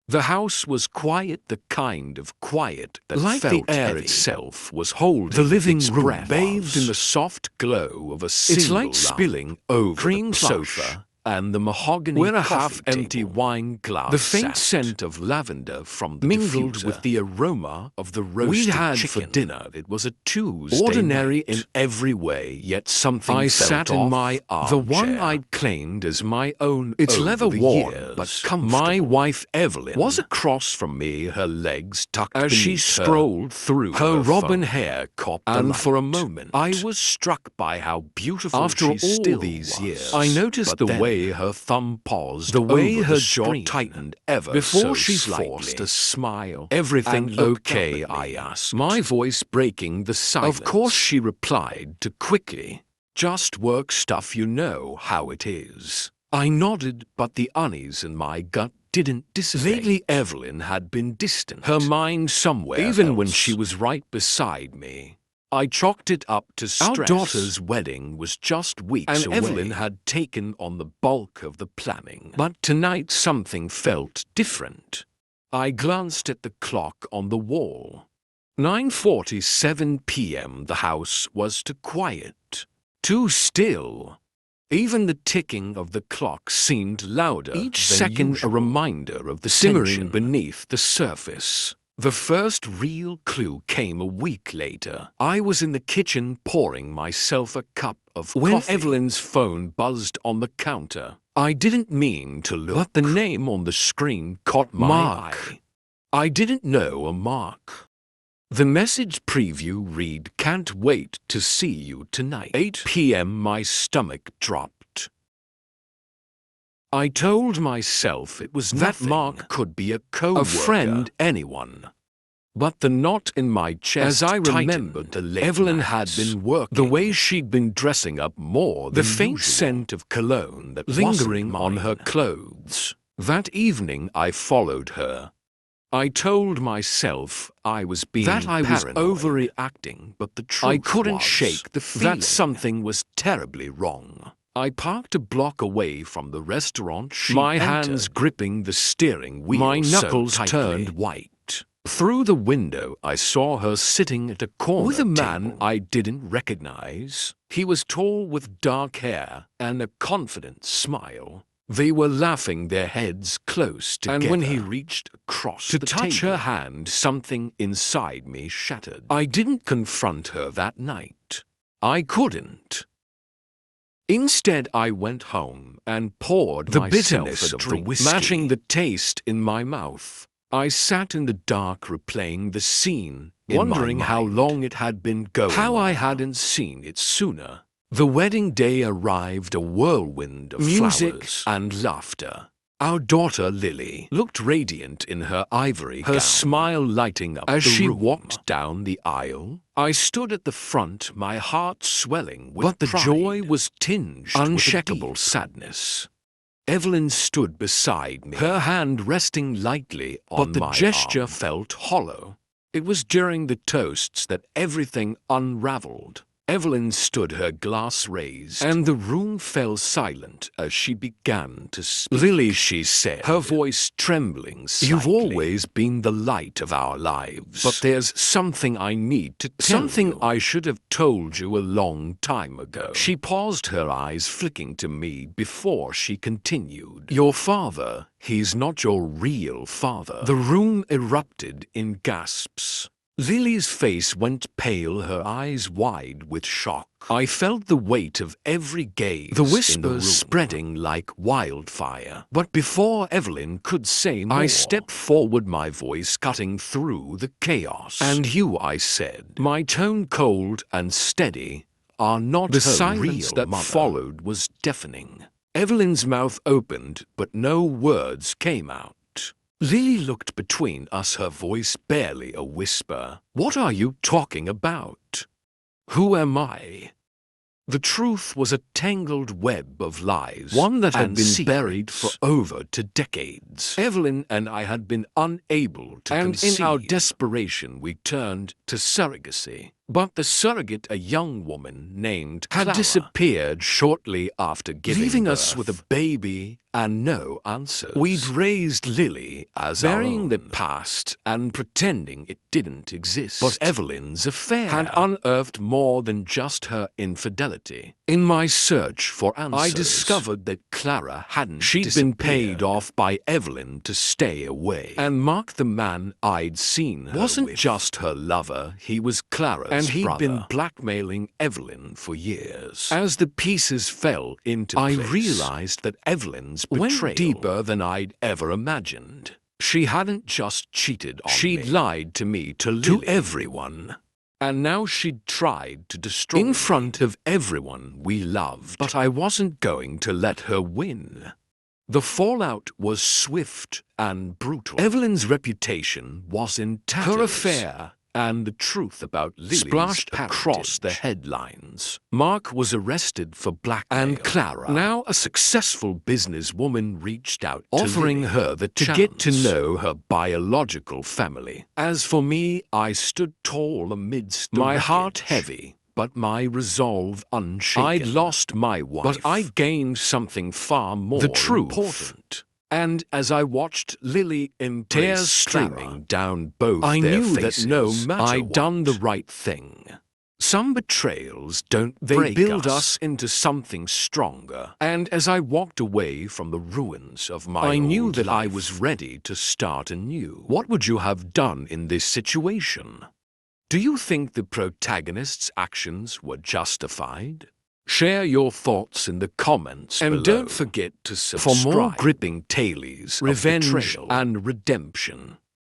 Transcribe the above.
The house was quiet, the kind of quiet that Like the felt air heavy. itself was holding the living its room breath, bathed was. in the soft glow of a It's single like lamp, spilling over cream the plush sofa and the mahogany where a coffee half-empty table. wine glass The faint sat, scent of lavender from the mingled diffuser with the aroma of the we roasted had chicken. for dinner. It was a Tuesday Ordinary night. in every way, yet something I felt sat in off. my The one armchair. I'd claimed as my own. It's over leather the worn, years. but My comfortable. wife Evelyn Was across from me, her legs tucked as beneath she strolled through her her robin phone. hair copped the And light. for a moment, I was struck by how beautiful after she all still these was. years, I noticed but the then, way her thumb paused, the way over her the jaw screen tightened ever before so she slightly. forced a smile. Everything And looked okay? up at I me, asked, my voice breaking the silence. Of course, she replied too quickly. Just work stuff, you know how it is. I nodded, but the unease in my gut didn't dissipate. Lately, Evelyn had been distant, her mind somewhere even else. when she was right beside me. I chalked it up to stress. Our daughter's wedding was just weeks and away. Evelyn had taken on the bulk of the planning. But tonight something felt different. I glanced at the clock on the wall. 9:47 p.m. The house was too quiet, too still. Even the ticking of the clock seemed louder, each than second usual. a reminder of the Simmering simmering beneath the surface. The first real clue came a week later. I was in the kitchen pouring myself a cup of coffee when Evelyn's phone buzzed on the counter. I didn't mean to look, but the name on the screen caught my eye. I didn't know a Mark. The message preview read, "Can't wait to see you tonight." 8 p.m. My stomach dropped. I told myself it was that Nothing. Mark could be a co-worker, A friend, anyone. But the knot in my chest As I tightened. remembered the late Evelyn nights, had been working. The way she'd been dressing up more than the faint usual. scent of cologne that lingering wasn't on her mine. clothes. That evening I followed her. I told myself I was being That I was paranoid. Overreacting, but the truth I couldn't was shake the feeling that something was terribly wrong. I parked a block away from the restaurant my hands gripping the steering wheel. My knuckles so tightly. turned white. Through the window, I saw her sitting at a corner with a man table I didn't recognize. He was tall with dark hair and a confident smile. They were laughing, their heads close together. And when he reached across to touch her hand, something inside me shattered. I didn't confront her that night. I couldn't. Instead, I went home and poured The myself bitterness a of the drink, whiskey. matching the taste in my mouth. I sat in the dark replaying the scene, wondering how long it had been going, how I hadn't seen it sooner. The wedding day arrived, a whirlwind of Music flowers and laughter. Our daughter Lily looked radiant in her ivory gown, her smile lighting up as she walked down the aisle. I stood at the front, my heart swelling with pride, but the joy was tinged unshakable with sadness. Evelyn stood beside me, her hand resting lightly on my arm. But the gesture felt hollow. It was during the toasts that everything unraveled. Evelyn stood, her glass raised, and the room fell silent as she began to speak. "Lily," she said, her voice trembling slightly, "you've always been the light of our lives. But there's something I need to tell you. Something I should have told you a long time ago." She paused, her eyes flicking to me before she continued. "Your father, he's not your real father." The room erupted in gasps. Lily's face went pale, her eyes wide with shock. I felt the weight of every gaze, the whispers spreading like wildfire. But before Evelyn could say more, I stepped forward, my voice cutting through the chaos. "And you," I said, my tone cold and steady, "are not the silence that followed was deafening." Evelyn's mouth opened, but no words came out. Lily looked between us, her voice barely a whisper. "What are you talking about? Who am I?" The truth was a tangled web of lies, one that had been buried for over 2 decades. Evelyn and I had been unable to conceive, and in our desperation we turned to surrogacy. But the surrogate, a young woman named Clara, had disappeared shortly after giving leaving birth, us with a baby and no answers. We'd raised Lily as burying our own, the past and pretending it didn't exist. But Evelyn's affair had unearthed more than just her infidelity. In my search for answers, I discovered that Clara hadn't She'd been disappeared. paid off by Evelyn to stay away. And Mark, the man I'd seen her wasn't with, just her lover, he was Clara's and he'd brother. been Blackmailing Evelyn for years. As the pieces fell into I place, realized that Evelyn's went betrayal deeper than I'd ever imagined. She hadn't just cheated on me. She'd lied to me, to Lily, to everyone. And now she'd tried to destroy me in front of everyone we loved. But I wasn't going to let her win. The fallout was swift and brutal. Evelyn's reputation was in tatters. Her affair and the truth about Lily splashed across the headlines. Mark was arrested for blackmail, and Clara, now a successful businesswoman, reached out offering Lily her the chance to get to know her biological family. As for me, I stood tall amidst the my heart heavy, but my resolve unshaken. I'd lost my wife, but I'd gained something far more the truth. Important. And as I watched Lily in tears streaming down both I their knew faces, that no matter I'd done the right thing. Some betrayals don't build us into something stronger. And as I walked away from the ruins of my I knew that life, I was ready to start anew. What would you have done in this situation? Do you think the protagonist's actions were justified? Share your thoughts in the comments and below. Don't forget to subscribe for more gripping tales, revenge, and redemption.